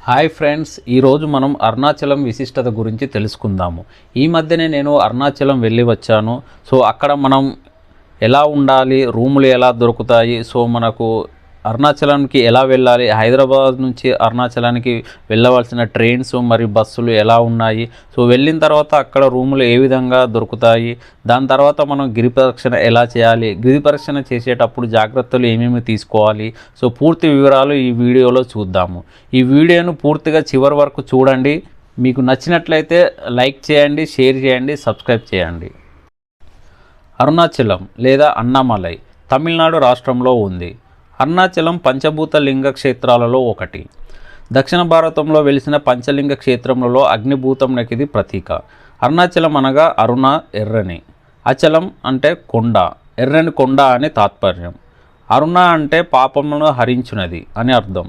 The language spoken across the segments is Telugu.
హాయ్ ఫ్రెండ్స్, ఈరోజు మనం అరుణాచలం విశిష్టత గురించి తెలుసుకుందాము. ఈ మధ్యనే నేను అరుణాచలం వెళ్ళి వచ్చాను. సో అక్కడ మనం ఎలా ఉండాలి, రూములు ఎలా దొరుకుతాయి, సో మనకు అరుణాచలంకి ఎలా వెళ్ళాలి, హైదరాబాద్ నుంచి అరుణాచలానికి వెళ్ళవలసిన ట్రైన్స్ మరియు బస్సులు ఎలా ఉన్నాయి, సో వెళ్ళిన తర్వాత అక్కడ రూములు ఏ విధంగా దొరుకుతాయి, దాని తర్వాత మనం గిరి ప్రదక్షిణ ఎలా చేయాలి, గిరి ప్రదక్షిణ చేసేటప్పుడు జాగ్రత్తలు ఏమేమి తీసుకోవాలి, సో పూర్తి వివరాలు ఈ వీడియోలో చూద్దాము. ఈ వీడియోను పూర్తిగా చివరి వరకు చూడండి. మీకు నచ్చినట్లయితే లైక్ చేయండి, షేర్ చేయండి, సబ్స్క్రైబ్ చేయండి. అరుణాచలం లేదా అన్నామలై తమిళనాడు రాష్ట్రంలో ఉంది. అరుణాచలం పంచభూత లింగ క్షేత్రాలలో ఒకటి. దక్షిణ భారతంలో వెలిసిన పంచలింగ క్షేత్రములలో అగ్నిభూతంకి ఇది ప్రతీక. అరుణాచలం అనగా అరుణ ఎర్రని, అచలం అంటే కొండ, ఎర్రని కొండ అని తాత్పర్యం. అరుణ అంటే పాపములను హరించునది అని అర్థం.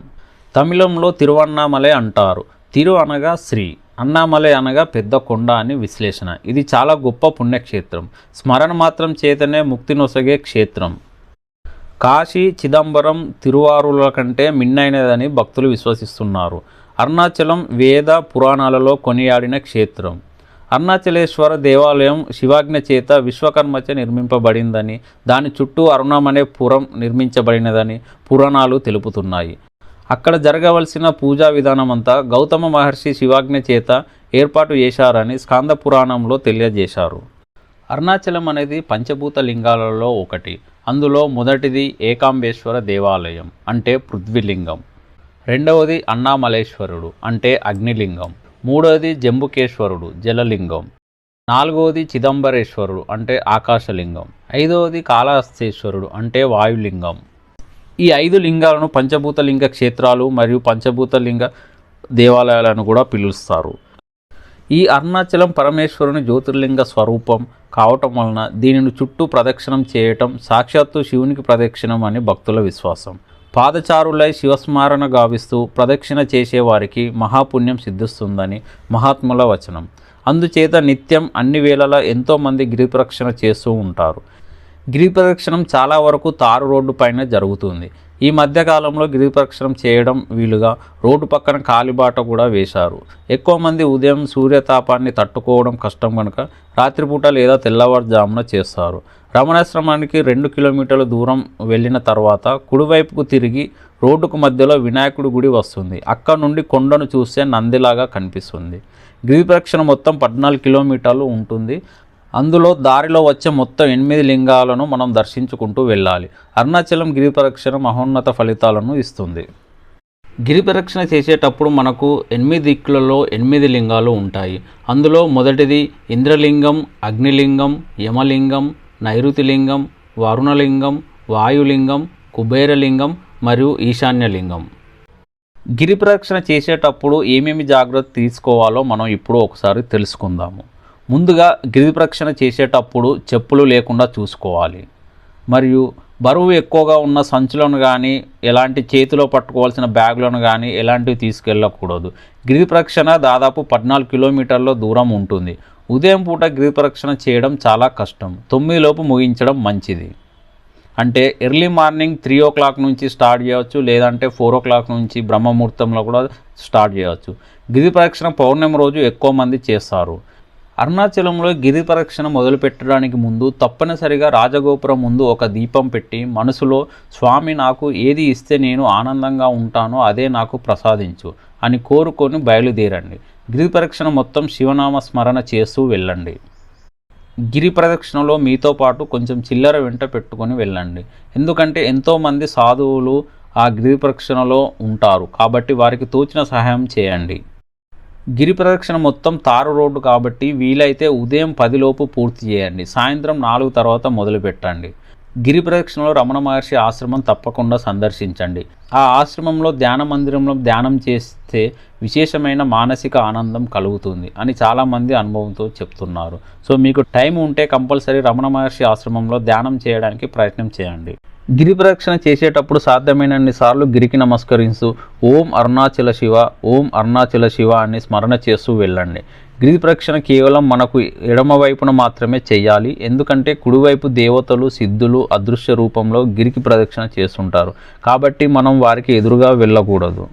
తమిళంలో తిరువన్నామలై అంటారు. తిరు అనగా శ్రీ, అన్నామలై అనగా పెద్ద కొండ అని విశ్లేషణ. ఇది చాలా గొప్ప పుణ్యక్షేత్రం. స్మరణ మాత్రం చేతనే ముక్తి నొసగే క్షేత్రం. కాశీ, చిదంబరం, తిరువారుల కంటే మిన్నైనదని భక్తులు విశ్వసిస్తున్నారు. అరుణాచలం వేద పురాణాలలో కొనియాడిన క్షేత్రం. అరుణాచలేశ్వర దేవాలయం శివాజ్ఞ చేత విశ్వకర్మచే నిర్మింపబడిందని, దాని చుట్టూ అరుణం అనే పురం నిర్మించబడినదని పురాణాలు తెలుపుతున్నాయి. అక్కడ జరగవలసిన పూజా విధానమంతా గౌతమ మహర్షి శివాజ్ఞ చేత ఏర్పాటు చేశారని స్కాంద పురాణంలో తెలియజేశారు. అరుణాచలం అనేది పంచభూత లింగాలలో ఒకటి. అందులో మొదటిది ఏకాంబేశ్వర దేవాలయం అంటే పృథ్వీలింగం, రెండవది అన్నామలేశ్వరుడు అంటే అగ్నిలింగం, మూడవది జంబుకేశ్వరుడు జలలింగం, నాలుగవది చిదంబరేశ్వరుడు అంటే ఆకాశలింగం, ఐదవది కాళహస్తేశ్వరుడు అంటే వాయులింగం. ఈ 5 లింగాలను పంచభూత లింగ క్షేత్రాలు మరియు పంచభూత లింగ దేవాలయాలను కూడా పిలుస్తారు. ఈ అరుణాచలం పరమేశ్వరుని జ్యోతిర్లింగ స్వరూపం కావటం వలన దీనిని చుట్టూ ప్రదక్షిణం చేయటం సాక్షాత్తు శివునికి ప్రదక్షిణం అని భక్తుల విశ్వాసం. పాదచారులై శివస్మరణ గావిస్తూ ప్రదక్షిణ చేసేవారికి మహాపుణ్యం సిద్ధిస్తుందని మహాత్ముల వచనం. అందుచేత నిత్యం అన్ని వేళలా ఎంతోమంది గిరి ప్రదక్షిణ చేస్తూ ఉంటారు. గిరి ప్రదక్షిణం చాలా వరకు తారు రోడ్డు పైన జరుగుతుంది. ఈ మధ్యకాలంలో గిరి ప్రదక్షిణం చేయడం వీలుగా రోడ్డు పక్కన కాలిబాట కూడా వేశారు. ఎక్కువ మంది ఉదయం సూర్యతాపాన్ని తట్టుకోవడం కష్టం కనుక రాత్రిపూట లేదా తెల్లవారుజామున చేస్తారు. రమణాశ్రమానికి 2 కిలోమీటర్ల దూరం వెళ్ళిన తర్వాత కుడివైపుకు తిరిగి రోడ్డుకు మధ్యలో వినాయకుడి గుడి వస్తుంది. అక్కడ నుండి కొండను చూస్తే నందిలాగా కనిపిస్తుంది. గిరి ప్రదక్షిణ మొత్తం 14 కిలోమీటర్లు ఉంటుంది. అందులో దారిలో వచ్చే మొత్తం 8 లింగాలను మనం దర్శించుకుంటూ వెళ్ళాలి. అరుణాచలం గిరి ప్రదక్షిణ మహోన్నత ఫలితాలను ఇస్తుంది. గిరి ప్రదక్షిణ చేసేటప్పుడు మనకు 8 దిక్కులలో 8 లింగాలు ఉంటాయి. అందులో మొదటిది ఇంద్రలింగం, అగ్నిలింగం, యమలింగం, నైరుతిలింగం, వరుణలింగం, వాయులింగం, కుబేరలింగం మరియు ఈశాన్యలింగం. గిరి ప్రదక్షిణ చేసేటప్పుడు ఏమేమి జాగ్రత్త తీసుకోవాలో మనం ఇప్పుడు ఒకసారి తెలుసుకుందాము. ముందుగా గిరి ప్రదక్షిణ చేసేటప్పుడు చెప్పులు లేకుండా చూసుకోవాలి. మరియు బరువు ఎక్కువగా ఉన్న సంచులను కానీ, ఎలాంటి చేతిలో పట్టుకోవాల్సిన బ్యాగులను కానీ ఎలాంటివి తీసుకెళ్ళకూడదు. గిరి ప్రదక్షిణ దాదాపు 14 కిలోమీటర్ల దూరం ఉంటుంది. ఉదయం పూట గిరి ప్రదక్షిణ చేయడం చాలా కష్టం. 9 లోపు ముగించడం మంచిది. అంటే ఎర్లీ మార్నింగ్ 3 o'clock నుంచి స్టార్ట్ చేయవచ్చు, లేదంటే 4 o'clock నుంచి బ్రహ్మముహూర్తంలో కూడా స్టార్ట్ చేయవచ్చు. గిరి ప్రదక్షిణ పౌర్ణమి రోజు ఎక్కువ మంది చేస్తారు. అరుణాచలంలో గిరి ప్రదక్షిణ మొదలుపెట్టడానికి ముందు తప్పనిసరిగా రాజగోపురం ముందు ఒక దీపం పెట్టి మనసులో స్వామి నాకు ఏది ఇస్తే నేను ఆనందంగా ఉంటానో అదే నాకు ప్రసాదించు అని కోరుకొని బయలుదేరండి. గిరి ప్రదక్షిణ మొత్తం శివనామ స్మరణ చేస్తూ వెళ్ళండి. గిరి ప్రదక్షిణలో మీతో పాటు కొంచెం చిల్లర వెంట పెట్టుకొని వెళ్ళండి. ఎందుకంటే ఎంతోమంది సాధువులు ఆ గిరి ప్రదక్షిణలో ఉంటారు కాబట్టి వారికి తోచిన సహాయం చేయండి. గిరి ప్రదక్షిణ మొత్తం తారు రోడ్డు కాబట్టి వీలైతే ఉదయం 10 లోపు పూర్తి చేయండి. సాయంత్రం 4 తర్వాత మొదలు పెట్టండి. గిరి ప్రదక్షిణలో రమణ మహర్షి ఆశ్రమం తప్పకుండా సందర్శించండి. ఆ ఆశ్రమంలో ధ్యాన మందిరంలో ధ్యానం చేస్తే విశేషమైన మానసిక ఆనందం కలుగుతుంది అని చాలామంది అనుభవంతో చెప్తున్నారు. సో మీకు టైం ఉంటే కంపల్సరీ రమణ మహర్షి ఆశ్రమంలో ధ్యానం చేయడానికి ప్రయత్నం చేయండి. గిరి ప్రదక్షిణ చేసేటప్పుడు సాధ్యమైనన్ని సార్లు గిరికి నమస్కరిస్తూ ఓం అరుణాచల శివ, ఓం అరుణాచల శివ అని స్మరణ చేస్తూ వెళ్ళండి. గిరి ప్రదక్షిణ కేవలం మనకు ఎడమ వైపున మాత్రమే చేయాలి. ఎందుకంటే కుడివైపు దేవతలు, సిద్ధులు అదృశ్య రూపంలో గిరికి ప్రదక్షిణ చేస్తుంటారు కాబట్టి మనం వారికి ఎదురుగా వెళ్ళకూడదు.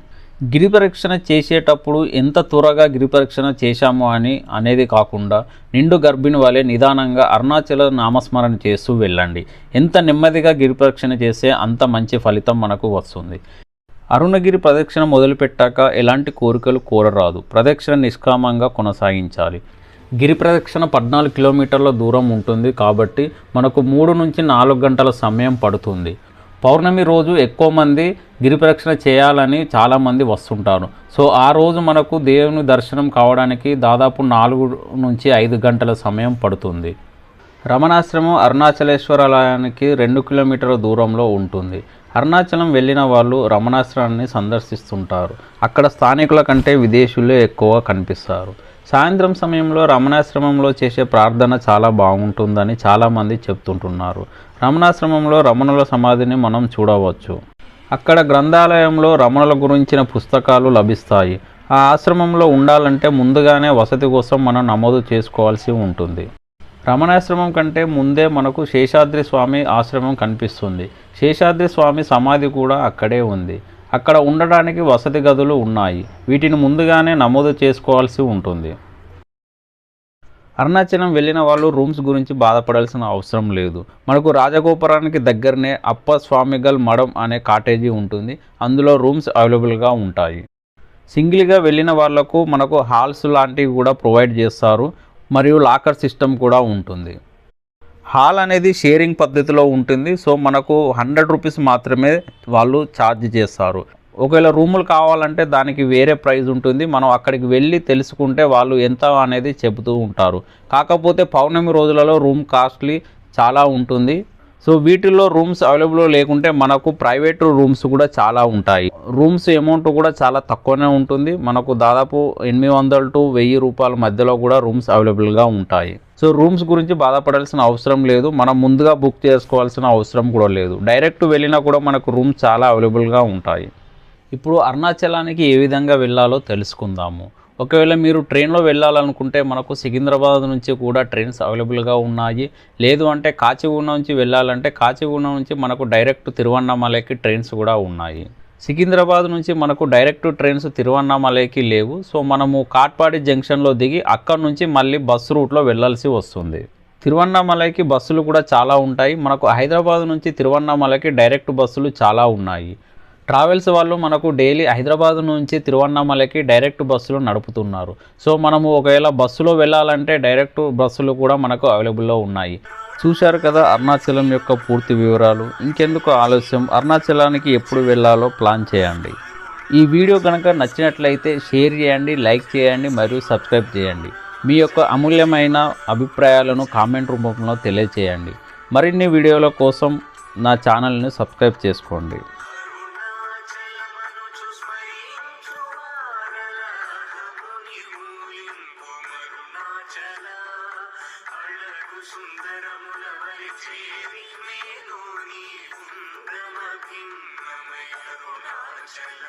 గిరి ప్రదక్షిణ చేసేటప్పుడు ఎంత త్వరగా గిరి ప్రదక్షిణ చేశాము అనేది కాకుండా నిండు గర్భిణి వలె నిదానంగా అరుణాచల నామస్మరణ చేస్తూ వెళ్ళండి. ఎంత నెమ్మదిగా గిరి ప్రదక్షిణ చేస్తే అంత మంచి ఫలితం మనకు వస్తుంది. అరుణగిరి ప్రదక్షిణ మొదలుపెట్టాక ఎలాంటి కోరికలు కోరరాదు. ప్రదక్షిణ నిష్కామంగా కొనసాగించాలి. గిరి ప్రదక్షిణ 14 కిలోమీటర్ల దూరం ఉంటుంది కాబట్టి మనకు 3 నుంచి 4 గంటల సమయం పడుతుంది. పౌర్ణమి రోజు ఎక్కువ మంది గిరి ప్రదక్షిణ చేయాలని చాలామంది వస్తుంటారు. సో ఆ రోజు మనకు దేవుని దర్శనం కావడానికి దాదాపు 4 నుంచి 5 గంటల సమయం పడుతుంది. రమణాశ్రమం అరుణాచలేశ్వరాలయానికి 2 కిలోమీటర్ల దూరంలో ఉంటుంది. అరుణాచలం వెళ్ళిన వాళ్ళు రమణాశ్రమాన్ని సందర్శిస్తుంటారు. అక్కడ స్థానికుల కంటే విదేశీయులే ఎక్కువ కనిపిస్తారు. సాయంత్రం సమయంలో రమణాశ్రమంలో చేసే ప్రార్థన చాలా బాగుంటుందని చాలామంది చెప్తుంటున్నారు. రమణాశ్రమంలో రమణుల సమాధిని మనం చూడవచ్చు. అక్కడ గ్రంథాలయంలో రమణుల గురించిన పుస్తకాలు లభిస్తాయి. ఆ ఆశ్రమంలో ఉండాలంటే ముందుగానే వసతి కోసం మనం నమోదు చేసుకోవాల్సి ఉంటుంది. రమణాశ్రమం కంటే ముందే మనకు శేషాద్రి స్వామి ఆశ్రమం కనిపిస్తుంది. శేషాద్రి స్వామి సమాధి కూడా అక్కడే ఉంది. అక్కడ ఉండడానికి వసతి గదులు ఉన్నాయి. వీటిని ముందుగానే నమోదు చేసుకోవాల్సి ఉంటుంది. అరుణాచలం వెళ్ళిన వాళ్ళు రూమ్స్ గురించి బాధపడాల్సిన అవసరం లేదు. మనకు రాజగోపురానికి దగ్గరనే అప్ప స్వామిగల్ మడం అనే కాటేజీ ఉంటుంది. అందులో రూమ్స్ అవైలబుల్గా ఉంటాయి. సింగిల్గా వెళ్ళిన వాళ్లకు మనకు హాల్స్ లాంటివి కూడా ప్రొవైడ్ చేస్తారు మరియు లాకర్ సిస్టమ్ కూడా ఉంటుంది. హాల్ అనేది షేరింగ్ పద్ధతిలో ఉంటుంది. సో మనకు 100 రూపీస్ మాత్రమే వాళ్ళు ఛార్జ్ చేస్తారు. ఒకవేళ రూములు కావాలంటే దానికి వేరే ప్రైస్ ఉంటుంది. మనం అక్కడికి వెళ్ళి తెలుసుకుంటే వాళ్ళు ఎంత అనేది చెబుతూ ఉంటారు. కాకపోతే పౌర్ణమి రోజులలో రూమ్ కాస్ట్లీ చాలా ఉంటుంది. సో వీటిల్లో రూమ్స్ అవైలబుల్ లేకుంటే మనకు ప్రైవేట్ రూమ్స్ కూడా చాలా ఉంటాయి. రూమ్స్ అమౌంట్ కూడా చాలా తక్కువనే ఉంటుంది. మనకు దాదాపు 800 to 1000 రూపాయల మధ్యలో కూడా రూమ్స్ అవైలబుల్గా ఉంటాయి. సో రూమ్స్ గురించి బాధపడాల్సిన అవసరం లేదు. మనం ముందుగా బుక్ చేసుకోవాల్సిన అవసరం కూడా లేదు. డైరెక్ట్ వెళ్ళినా కూడా మనకు రూమ్స్ చాలా అవైలబుల్గా ఉంటాయి. ఇప్పుడు అరుణాచలానికి ఏ విధంగా వెళ్ళాలో తెలుసుకుందాము. ఒకవేళ మీరు ట్రైన్లో వెళ్ళాలనుకుంటే మనకు సికింద్రాబాద్ నుంచి కూడా ట్రైన్స్ అవైలబుల్గా ఉన్నాయి. లేదు అంటే కాచిగూడ నుంచి వెళ్ళాలంటే కాచిగూడ నుంచి మనకు డైరెక్ట్ తిరువన్నామలైకి ట్రైన్స్ కూడా ఉన్నాయి. సికింద్రాబాద్ నుంచి మనకు డైరెక్ట్ ట్రైన్స్ తిరువన్నామలైకి లేవు. సో మనము కాట్పాడి జంక్షన్లో దిగి అక్కడి నుంచి మళ్ళీ బస్సు రూట్లో వెళ్ళాల్సి వస్తుంది. తిరువన్నామలైకి బస్సులు కూడా చాలా ఉంటాయి. మనకు హైదరాబాద్ నుంచి తిరువన్నామలైకి డైరెక్ట్ బస్సులు చాలా ఉన్నాయి. ట్రావెల్స్ వాళ్ళు మనకు డైలీ హైదరాబాద్ నుంచి తిరువన్నామలైకి డైరెక్ట్ బస్సులు నడుపుతున్నారు. సో మనము ఒకవేళ బస్సులో వెళ్ళాలంటే డైరెక్ట్ బస్సులు కూడా మనకు అవైలబుల్లో ఉన్నాయి. చూశారు కదా అరుణాచలం యొక్క పూర్తి వివరాలు. ఇంకెందుకు ఆలస్యం, అరుణాచలానికి ఎప్పుడు వెళ్ళాలో ప్లాన్ చేయండి. ఈ వీడియో కనుక నచ్చినట్లయితే షేర్ చేయండి, లైక్ చేయండి మరియు సబ్స్క్రైబ్ చేయండి. మీ యొక్క అమూల్యమైన అభిప్రాయాలను కామెంట్ రూపంలో తెలియచేయండి. మరిన్ని వీడియోల కోసం నా ఛానల్ని సబ్స్క్రైబ్ చేసుకోండి. సుందరముల వలిచేరి నేను నీ ఉంద్రమ భిన్నమై అరుణాచల.